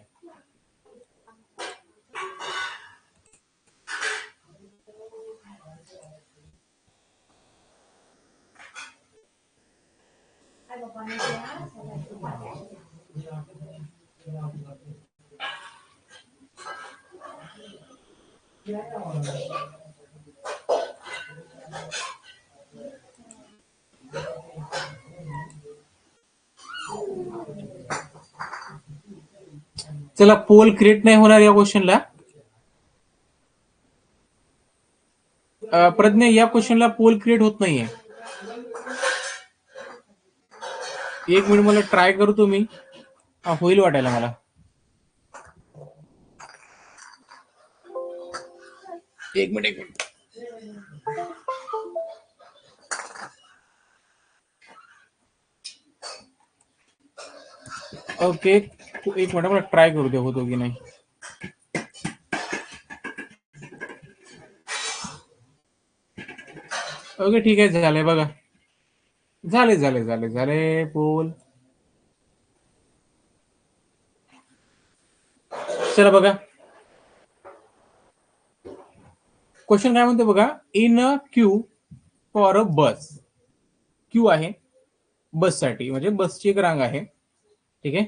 [SPEAKER 1] चला पोल क्रिएट नाही होणार या क्वेश्चनला. प्रज्ञा या क्वेश्चनला पोल क्रिएट होत नाहीये. एक मिनिट मला ट्राय करतो मी. होईल वाटायला मला. एक मिनिट. ओके एक मिनिट मला ट्राय करू दे होतो की नाही. ओके ठीक आहे, झालंय बघा. झाले पोल. चला बघा क्वेश्चन काय म्हणते बघा. In a queue for a bus. Q आहे बससाठी, म्हणजे बसची एक रांग आहे. ठीक आहे.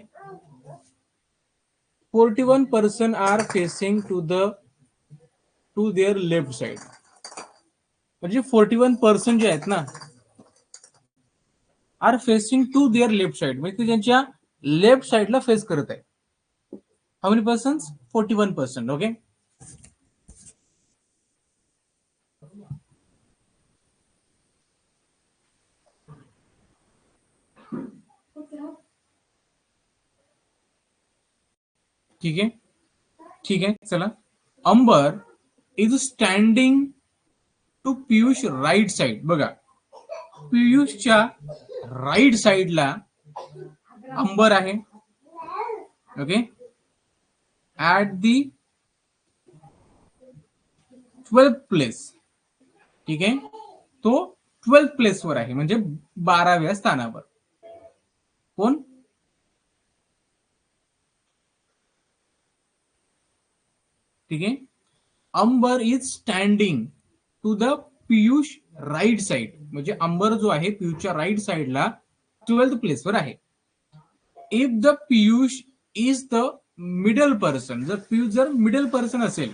[SPEAKER 1] 41 person are facing to their left side. म्हणजे 41 पर्सन जे आहेत ना are facing to their left side, म्हणजे ते त्यांच्या लेफ्ट साइडला फेस करत आहे. How many persons? 41%. ओके. ठीक आहे चला. Ambar is standing to Piyush right side. बघा पियुषच्या राईट साइडला अंबर आहे. Okay. At the 12th place. ठीक आहे. तो 12th प्लेसवर आहे, म्हणजे 12व्या स्थानावर. कोण? ठीक आहे. Ambar is standing to the Piyush right side, म्हणजे अंबर जो आहे पियुषच्या राईट साइडला 12th प्लेसवर आहे. If the Piyush is the middle person, जर पियुष जर मिडल पर्सन असेल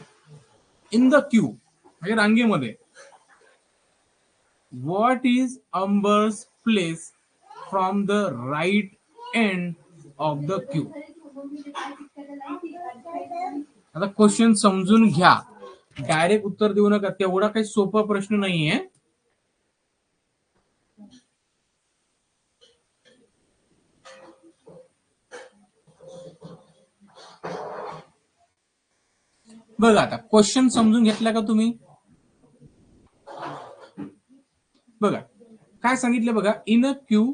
[SPEAKER 1] इन द क्यू, म्हणजे रांगेमध्ये, what is Ambar's place from the right end of the queue. आता क्वेश्चन समजून घ्या, डायरेक्ट उत्तर देऊ नका. तेवढा काही सोपा प्रश्न नाहीये. बघा आता क्वेश्चन समजून घेतला का तुम्ही. बघा काय सांगितलं बघा. In a queue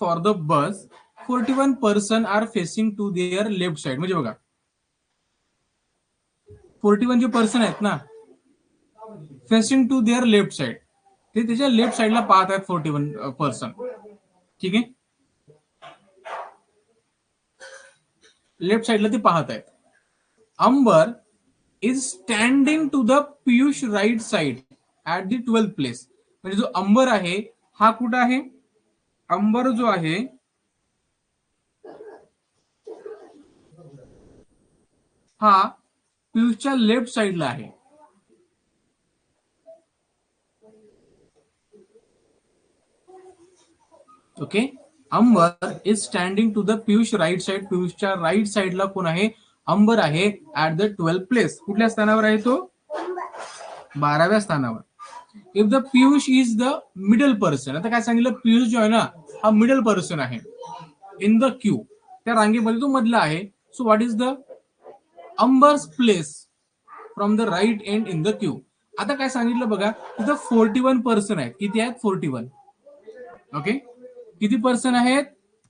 [SPEAKER 1] for the bus 41 person are facing to their left side. म्हणजे बघा 41 जे पर्सन आहेत ना facing to their left side, ते त्याच्या लेफ्ट साइडला पाहत आहेत 41 पर्सन. ठीक आहे. लेफ्ट साइडला ते पाहत आहेत. Ambar is standing to the Piyush right side at the 12th place. म्हणजे जो अंबर आहे हा कुठं आहे. अंबर जो आहे हा पियुषच्या लेफ्ट साइडला आहे. Okay. Ambar is standing to the Piyush right side. पियुषच्या राईट साइडला कोण आहे. अंबर आहे ऍट द 12th प्लेस. कुठल्या स्थानावर आहे तो. 12व्या स्थानावर. If the Piyush is the middle person. आता काय सांगितलं, पियुष जो आहे ना हा मिडल पर्सन आहे इन द क्यू, त्या रांगेमध्ये तो मधला आहे. So what is the Ambar's place from the right end in the queue. आता काय सांगितलं बघा, तिथं 41 पर्सन आहेत. किती आहेत. 41. ओके, किती पर्सन आहेत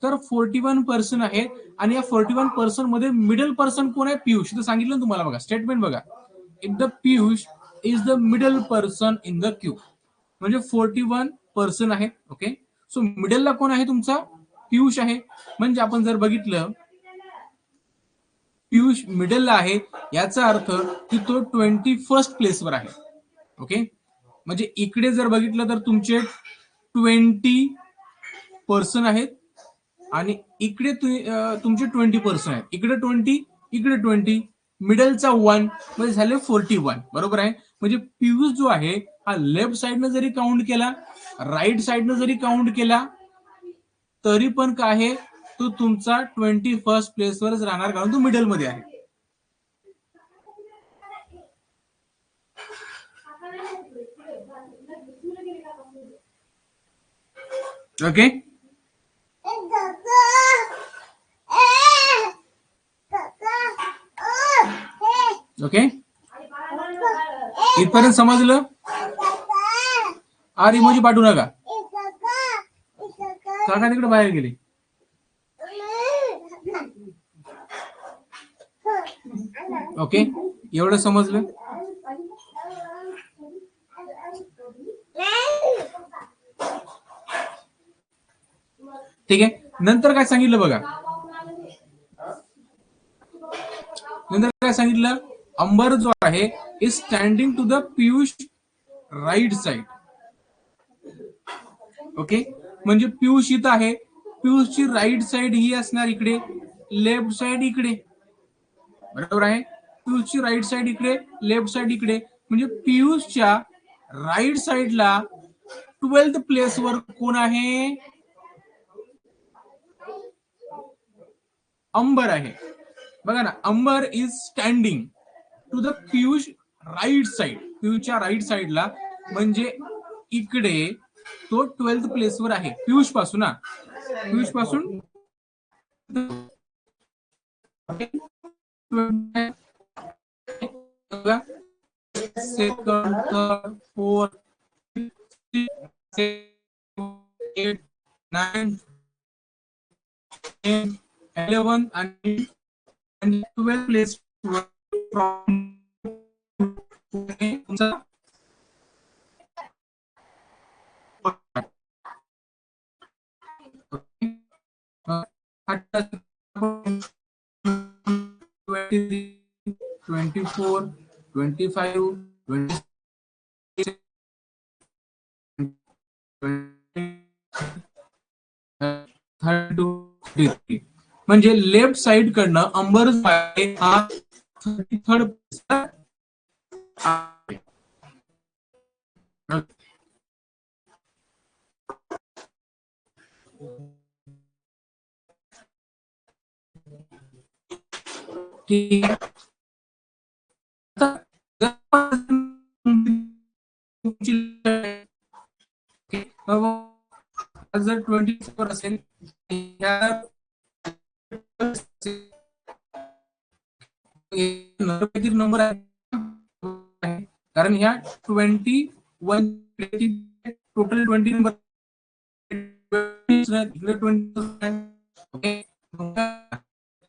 [SPEAKER 1] तर 41% आहेत. आणि या 41% मध्ये मिडल पर्सन कोण आहे? पियुष. तर सांगितलं ना तुम्हाला, बघा स्टेटमेंट बघा, if the Piyush is the middle person in the queue, म्हणजे 41% आहे. ओके, सो मिडलला कोण आहे? तुमचा पियुष आहे. म्हणजे आपण जर बघितलं पियुष मिडलला आहे, याचा अर्थ की तो 21st प्लेसवर आहे. ओके, म्हणजे इकडे जर बघितलं तर तुमचे 20% आहेत आणि इकडे तुमचे 20% आहेत. इकडे 20, इकडे 20, मिडलचा 1 म्हणजे झाले 41. बरोबर आहे. म्हणजे पियुष जो आहे हा लेफ्ट साइडनं जरी काउंट केला, राईट साइडनं जरी काउंट केला, तरी पण काय आहे, तो तुमचा 21st प्लेसवरच राहणार, कारण तो मिडल मध्ये आहे. ओके, ओके, इथपर्यंत समजलं? आर इमोजी पाठवू नका, काका तिकडे बाहेर गेले. ओके, एवढं समजलं? ठीक आहे. नंतर काय सांगितलं बघा, नंतर काय सांगितलं, अंबर जो आहे is standing to the Piyush right side. Okay, म्हणजे पियुष इथं आहे, पियुषची राईट साइड ही असणार इकडे, लेफ्ट साइड इकडे. बरोबर आहे. पियुषची राईट साइड इकडे, लेफ्ट साइड इकडे. म्हणजे पियुषच्या राईट साइडला 12th प्लेसवर कोण आहे? अंबर आहे. बघा ना, Ambar is standing to the Piyush right side, पियुषच्या राईट साइडला, म्हणजे इकडे तो 12th प्लेसवर आहे पियुष पासून. पियुष पासून सेकंड, थर्ड, फोर्थ, 8, 9, 10, 11 आणि 12 प्लेस तुमचा ट्वेंटी 24, 25, 26, 32, म्हणजे लेफ्ट साइड कडनं अंबर हा 33rd ठीक आहे. जर 24 असेल, नंबर आहे, कारण ह्या 21 टोटल 20 नंबर,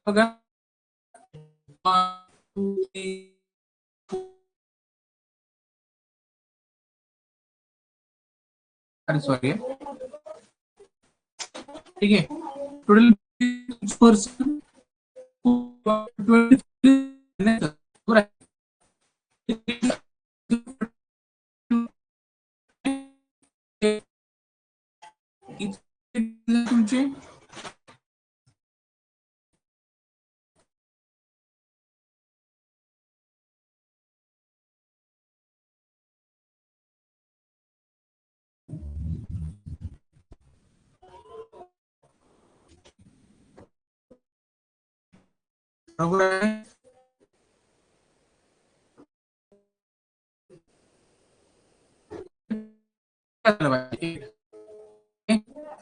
[SPEAKER 1] बघा सॉरी, ठीक आहे. टोटल पर्सन 20 तुमचे बरोबर आहे.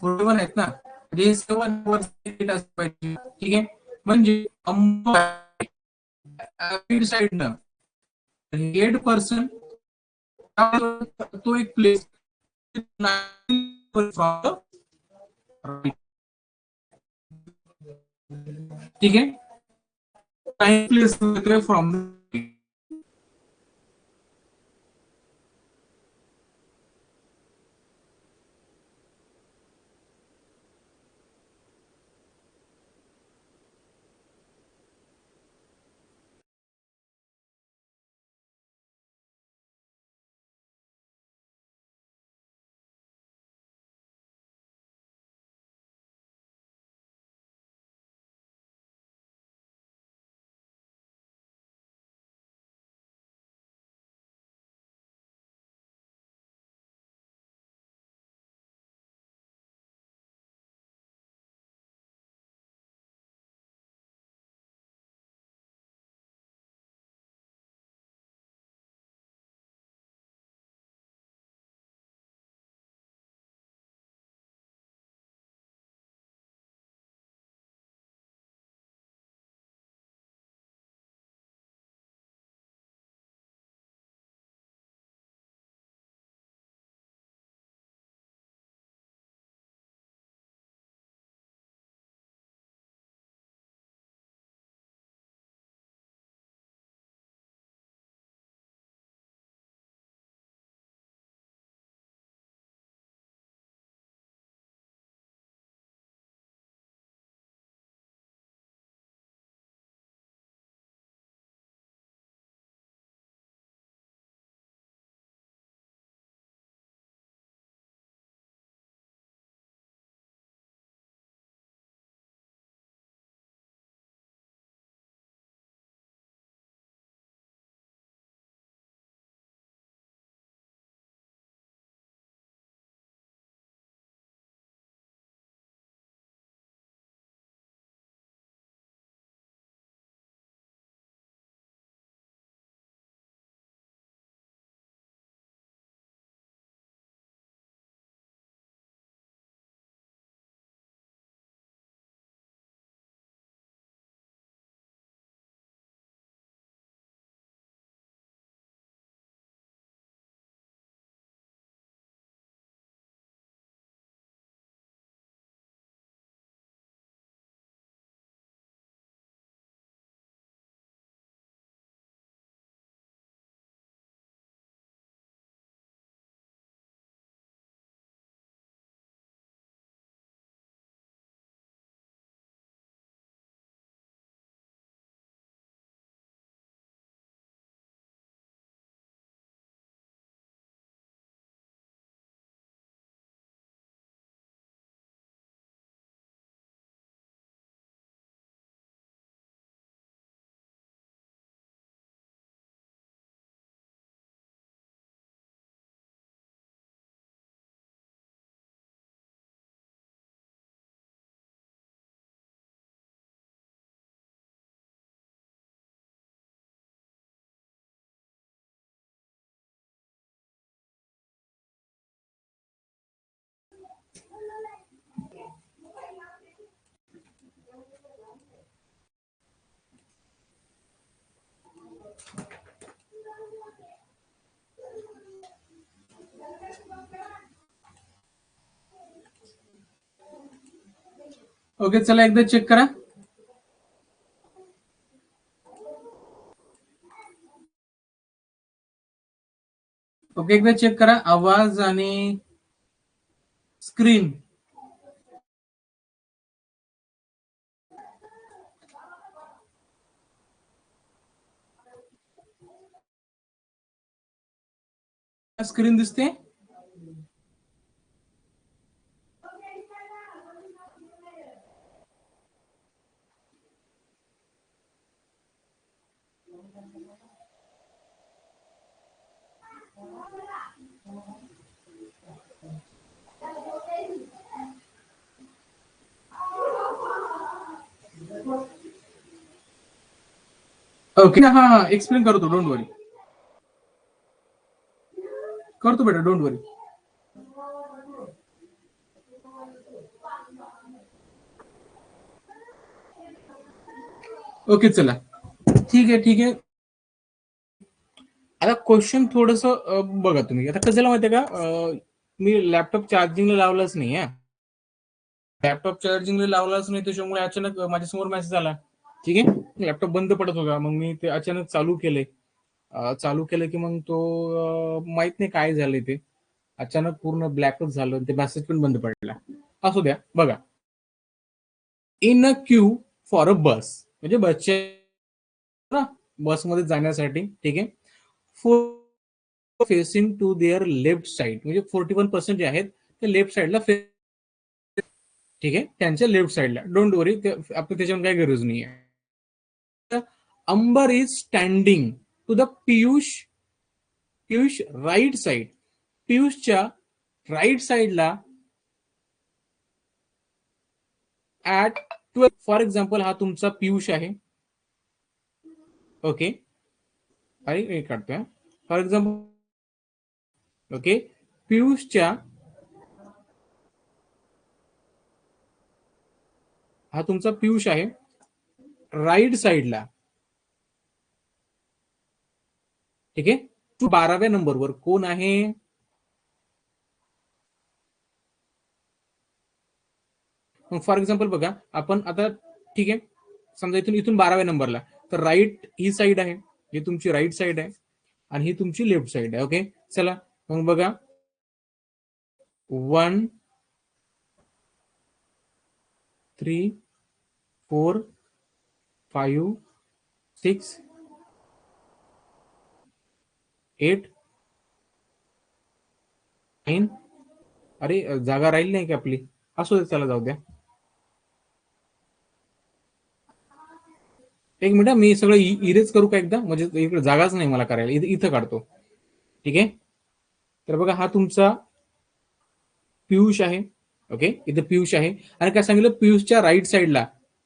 [SPEAKER 1] बरोबर आहेत ना, म्हणजे 7 वर पाहिजे. ठीक आहे, म्हणजे अंबर साइडनं 8% तो एक प्लेस फ्रॉम ठीक आहे. Time place from okay. चला एकदा चेक करा. ओके, एकदा चेक करा आवाज आणि स्क्रीन. स्क्रीन दिसते. ओके. हा हा, एक्सप्लेन करतो, डोंट वरी. करतो बेटा, डोंट वरी. ओके चला, ठीक आहे ठीक आहे. आता क्वेश्चन थोडस बघा तुम्ही. आता कसं झालं माहितीये का, मी लॅपटॉप चार्जिंगला लावलंच नाही. लॅपटॉप चार्जिंगला लावलाच नाही, त्याच्यामुळे अचानक माझ्यासमोर मेसेज आला. ठीक आहे, लॅपटॉप बंद पडत होता, मग मी ते अचानक चालू केले. चालू केलं की मग तो माहित नाही काय झालंय ते, अचानक पूर्ण ब्लॅकच झालं, ते मेसेज पण बंद पडला. असू द्या. बघा, in a queue for a bus, म्हणजे बसच्या बसमध्ये जाण्यासाठी. ठीक आहे, facing to their left side, म्हणजे 41% जे आहेत ते लेफ्ट साइडला. ठीक आहे, त्यांच्या लेफ्ट साइडला. डोंट वरी, आपण त्याच्यावर काही गरज नाही आहे. Ambar is standing to the Piyush right side. पियुषच्या राईट साइडला ऍट 12. फॉर एक्झाम्पल, हा तुमचा पियुष आहे. ओके, अरे काढतोय. फॉर एक्झाम्पल, ओके, पियुषच्या, हा तुमचा पियुष आहे राईट साइडला. ठीक आहे, तू 12व्या नंबरवर कोण आहे? मग फॉर एक्झाम्पल बघा, आपण आता, ठीक आहे, समजा इथून 12व्या नंबरला, तर राईट ही साईड आहे, ही तुमची राईट साईड आहे, आणि ही तुमची लेफ्ट साईड आहे. ओके, चला मग बघा, 1 3 4 5 6 8 9. अरे जागा राहील नाही की आपली? असू दे, चला जाऊ द्या. एक मिनिट, मी सगळं इरेज करू का एकदा, म्हणजे इकडे जागाच नाही मला करायला, इथं काढतो. ठीक आहे, तर बघा, हा तुमचा पियुष आहे. ओके, इथं पियुष आहे, आणि काय सांगितलं, पियुषच्या राईट साईडला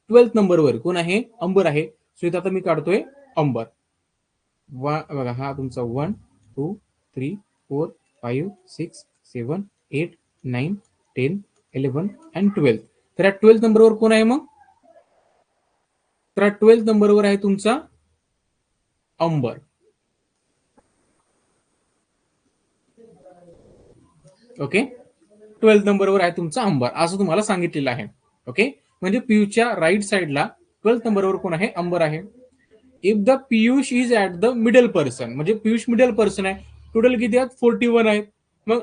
[SPEAKER 1] 12th नंबरवर कोण आहे? अंबर आहे. सो इथं आता मी काढतोय अंबर. बघा, हा तुमचा 1 2 3 4 5 6 7 8 9 10 11 अँड 12. तर या 12th नंबरवर कोण आहे मग? तर 12th नंबरवर आहे तुमचा अंबर. ओके, 12th नंबरवर आहे तुमचा अंबर, असं तुम्हाला सांगितलेलं आहे. ओके, म्हणजे पियुषच्या राईट साईडला 12th नंबरवर कोण आहे? अंबर आहे. If the Piyush is at the middle person, म्हणजे पियुष मिडल पर्सन आहे. टोटल किती आहेत? 41 आहेत. मग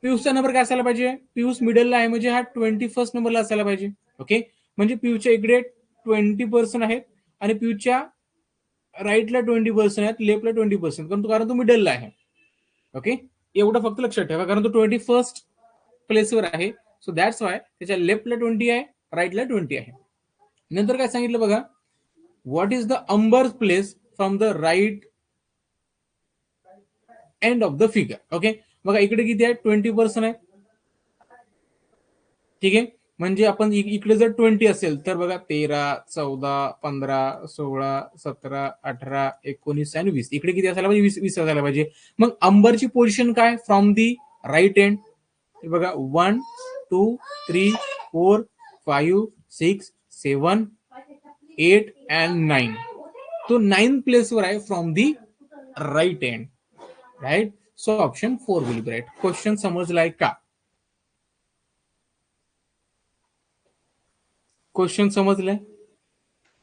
[SPEAKER 1] पियुषचा नंबर काय असायला पाहिजे? पियुष मिडलला आहे, म्हणजे हा 21st नंबरला असायला पाहिजे. ओके, म्हणजे पियुषच्या इकडे 20% आहेत, आणि पियुषच्या राईटला 20% आहेत, लेफ्टला 20%, कारण तो मिडलला आहे. ओके, एवढं फक्त लक्षात ठेवा, कारण तो 21st प्लेसवर आहे. सो दॅट्स वाय त्याच्या लेफ्टला 20 आहे, राईटला 20 आहे. नंतर काय सांगितलं बघा, what is the Ambar place from the right end of the figure. Okay, बघा इकडे किती आहे? 20% आहे. ठीक आहे, म्हणजे आपण इकडे जर 20 असेल तर बघा, 13 14 15 16 17 18 19 आणि 20. इकडे किती असायला पाहिजे? 20 असायला पाहिजे. मग अंबरची पोझिशन काय? From the right end. बघा, 1 2 3 4 5 6 7 8 अँड 9. तो 9 प्लेसवर आहे from the right end. Right, so option 4 will be right. Question समजलाय का? क्वेश्चन समजलंय?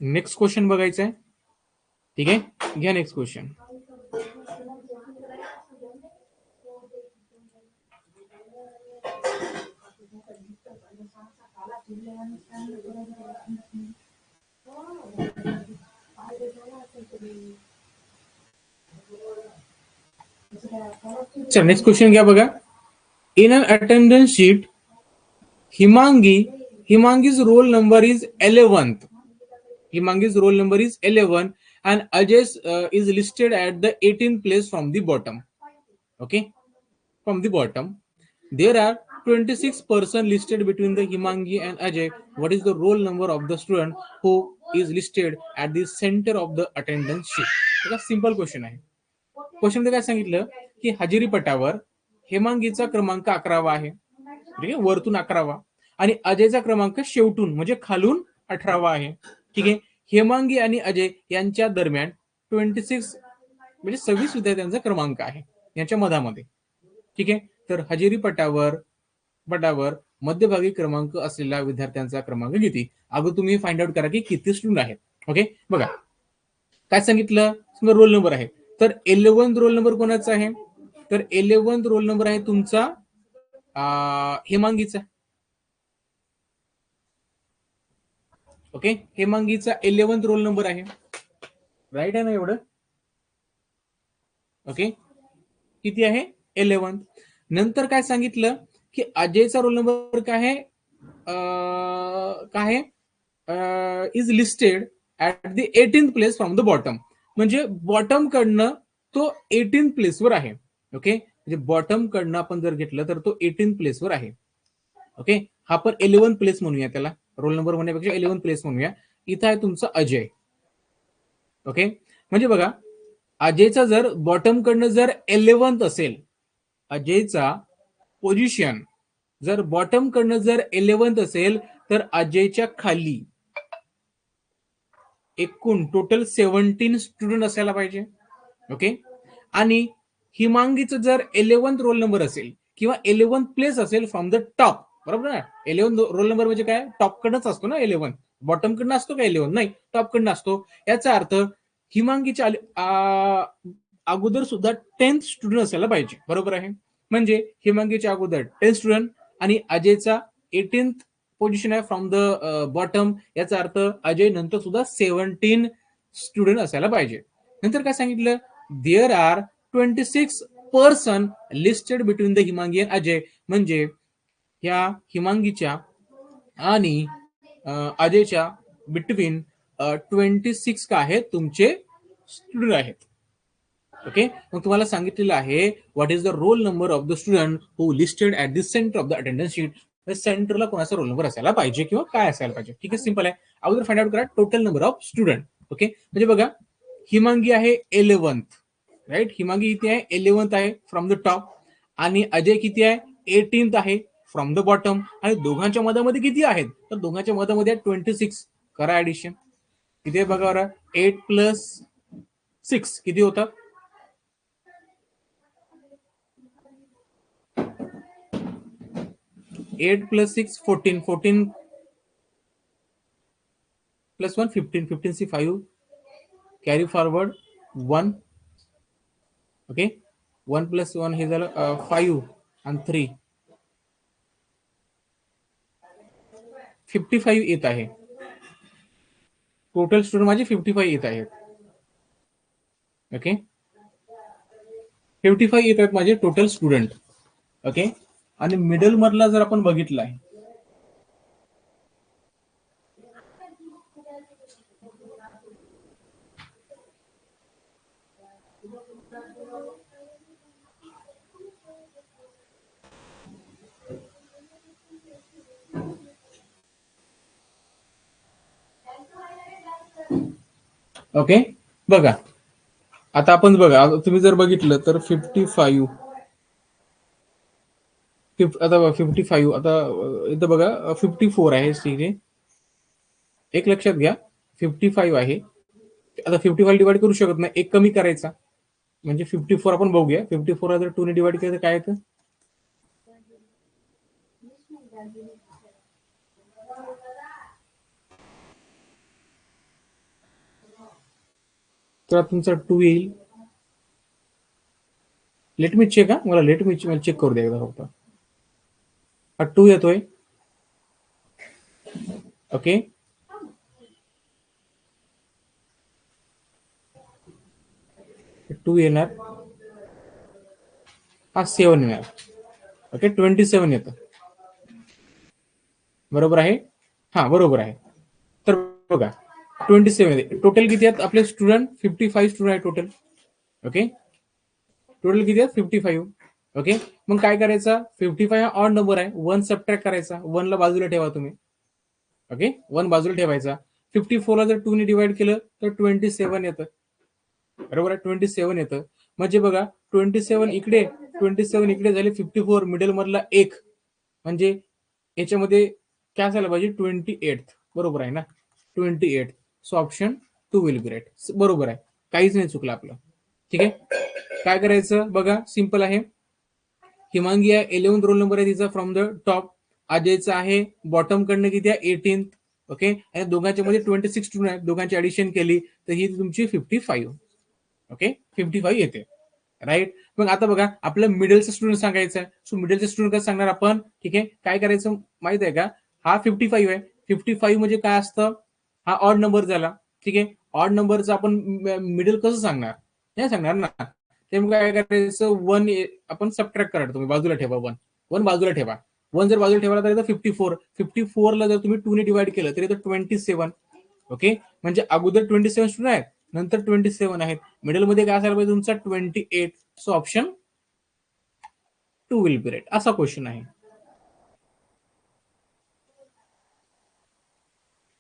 [SPEAKER 1] नेक्स्ट क्वेश्चन बघायचं आहे. ठीक आहे, घ्या नेक्स्ट क्वेश्चन. चल नेक्स्ट क्वेश्चन घ्या बघा. In an attendance sheet, Himangi's roll number is 11th. Himangi's roll number is 11, and Ajay's is listed at the 18th place from the bottom. Okay, from the bottom. There are 26 persons listed between the Himangi and Ajay. What is the roll number of the student who is listed at the center of the attendance sheet? बघा, simple question आहे. Question मध्ये काय सांगितलं की हजेरी पटावर हेमांगीचा क्रमांक 11वा आहे. ठीक आहे, वरतून 11वा, आणि अजयचा क्रमांक शेवटून म्हणजे खालून 18वा आहे. ठीक आहे, हेमांगी आणि अजय यांच्या दरम्यान 26 म्हणजे 26 विद्यार्थ्यांचा क्रमांक आहे यांच्या मधामध्ये. ठीक आहे, तर हजेरी पटावर मध्यभागी क्रमांक असलेल्या विद्यार्थ्यांचा क्रमांक किती. अगोदर तुम्ही फाइंड आउट करा की किती स्टुडंट आहेत. ओके, बघा काय सांगितलं, समजा रोल नंबर आहे, तर 11th रोल नंबर कोणाचा आहे, तर 11th रोल नंबर आहे तुमचा हेमांगीचा. ओके, हेमांगीचा 11th रोल नंबर आहे, राईट आहे ना एवढं. ओके, किती आहे 11th. नंतर काय सांगितलं की अजयचा रोल नंबर काय आहे, काय आहे, is listed at the 18th place from the bottom. म्हणजे बॉटम कडनं तो 18th प्लेसवर आहे. ओके, म्हणजे बॉटम कडनं आपण जर घेतलं तर तो 18th प्लेसवर आहे. ओके, हा पण 11th प्लेस म्हणूया, त्याला रोल नंबर म्हणण्यापेक्षा 11th प्लेस म्हणूया. इथं आहे तुमचा अजय. ओके, म्हणजे बघा अजयचा जर बॉटम कडनं जर 11th असेल, अजयचा पोझिशन जर बॉटम कडनं जर 11th असेल, तर अजयच्या खाली एकूण टोटल 17 स्टुडंट असायला पाहिजे. ओके, आणि हिमांगीचं जर 11th रोल नंबर असेल किंवा 11th प्लेस असेल फ्रॉम द टॉप, बरोबर ना. 11th रोल नंबर म्हणजे काय, टॉप कडनंच असतो ना 11, बॉटम कडनं असतो का 11, नाही, टॉप कडनं असतो. याचा अर्थ हिमांगीच्या अगोदर सुद्धा 10th स्टुडंट असायला पाहिजे, बरोबर आहे. म्हणजे हिमांगीच्या अगोदर 10 स्टुडंट आणि अजयचा 18th पोझिशन आहे फ्रॉम द बॉटम, याचा अर्थ अजय नंतर सुद्धा 17 स्टुडंट असायला पाहिजे. नंतर काय सांगितलं, there are 26 person listed between the Himangi and Ajay. म्हणजे ह्या हिमांगीच्या आणि अजयच्या बिटवीन 26 काय आहेत तुमचे स्टुडंट आहेत. ओके, मग तुम्हाला सांगितलेलं आहे what is the roll number of the student who listed at the centre of the attendance sheet. सेंटरला कोणाचा रोल नंबर असायला पाहिजे किंवा काय असायला पाहिजे. ठीक आहे, सिंपल आहे. अगोदर फाइंड आउट करा total number of student. Okay, म्हणजे बघा हिमांगी आहे 11th, राईट. हिमांगी किती आहे, 11th आहे फ्रॉम द टॉप, आणि अजय किती आहे, 18th आहे फ्रॉम द बॉटम. आणि दोघांच्या मधामध्ये किती आहेत, तर दोघांच्या मधामध्ये 26. करा ऍडिशन, किती आहे बघा बरं, 8 प्लस 6 किती होतात, 8 प्लस 6 14, 14 प्लस 1 15, 15 सी 5, कॅरी फॉरवर्ड 1. ओके, 1 प्लस 1 हे झालं 5 आणि 3 55 येत आहे. टोटल स्टुडंट माझे 55 येत आहेत. ओके, 55 येत आहेत माझे टोटल स्टुडंट. ओके, आणि मिडल मधला जर आपण बघितला आहे, ओके बघा आता आपण बघा, तुम्ही जर बघितलं तर 55 आता 55 आता इथं बघा 54 आहे. ठीक आहे, एक लक्षात घ्या 55 आहे. आता 55 डिवाइड करू शकत नाही, एक कमी करायचा म्हणजे 54. आपण बघूया 54 जर 2 ने डिवाइड केलं तर काय येतं, तर तुमचा 2 येईल. लेट मी चेक, मला लेट मी चेक करू द्या एकदा फक्त. हा 2 येतोय. ओके, टू येणार, हा 7 येणार. ओके, 27 येतं, बरोबर आहे. हा बरोबर आहे. तर बघा 27 टोटल किती आहेत आपले स्टुडंट, 55 स्टुडंट आहे टोटल. ओके, टोटल किती आहेत 55. ओके, मग काय करायचं, 55 हा ऑड नंबर आहे, 1 सबट्रॅक्ट करायचा, 1 ला बाजूला ठेवा तुम्ही. ओके, 1 बाजूला ठेवायचा. 54 ला जर 2 ने डिवाइड केलं तर 27 येतं, बरोबर आहे. 27 येतं. म्हणजे बघा 27 इकडे, 27 इकडे झाले, 54 मिडल मधला 1 म्हणजे याच्यामध्ये काय असायला पाहिजे 28, बरोबर आहे ना, 28. So option 2 will be right. बरोबर आहे, काहीच नाही चुकलं आपलं. ठीक आहे, काय करायचं बघा, सिंपल आहे. हिमांगी आहे 11th रोल नंबर आहे तिचा फ्रॉम द टॉप, अजयचं आहे बॉटम कडनं किती आहे 18. ओके, आणि दोघांच्या मध्ये 26 स्टुडंट आहेत, दोघांची ऍडिशन केली तर ही तुमची 55. ओके, 55 येते. राईट. मग आता बघा आपलं मिडलचं स्टुडंट सांगायचं आहे. सो मिडलचं स्टुडंट काय सांगणार आपण? ठीक आहे, काय करायचं माहित आहे का? हा 55 आहे. 55 म्हणजे काय असतं? हा ऑड नंबर झाला. ठीक आहे, ऑड नंबरचं आपण मिडल कसं सांगणार? नाही सांगणार ना. ते मग काय करायचं? 1 आपण सबट्रॅक्ट करा, तुम्ही बाजूला ठेवा. 1 बाजूला ठेवा. 1 जर बाजूला ठेवला तर येतं 54. 54 ला जर तुम्ही 2 ने डिवाइड केलं तर येतं 27. ओके, म्हणजे अगोदर 27 स्टुडंट आहेत, नंतर 27 आहेत, मिडल मध्ये काय असायला पाहिजे तुमचा 28. So option 2 will be right. असा क्वेश्चन आहे.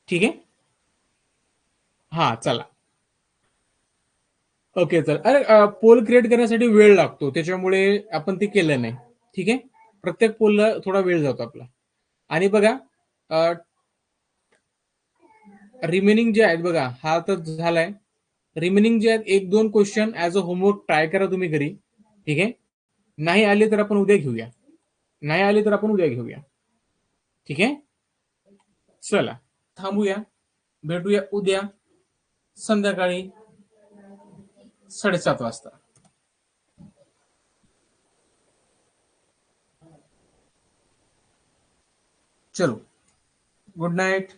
[SPEAKER 1] ठीक आहे, हा चला. ओके, चल. अरे पोल क्रिएट करण्यासाठी वेळ लागतो, त्याच्यामुळे आपण ते केलं नाही. ठीक आहे, प्रत्येक पोलला थोडा वेळ जातो आपला. आणि बघा रिमेनिंग जे आहेत बघा, हा तर झालाय. रिमेनिंग जे आहेत 1-2 question as a homework try करा तुम्ही घरी. ठीक आहे, नाही आले तर आपण उद्या घेऊया. नाही आले तर आपण उद्या घेऊया. ठीक आहे, चला थांबूया. भेटूया उद्या संध्याकाळी 7:30 वाजता. चलो, गुड नाईट.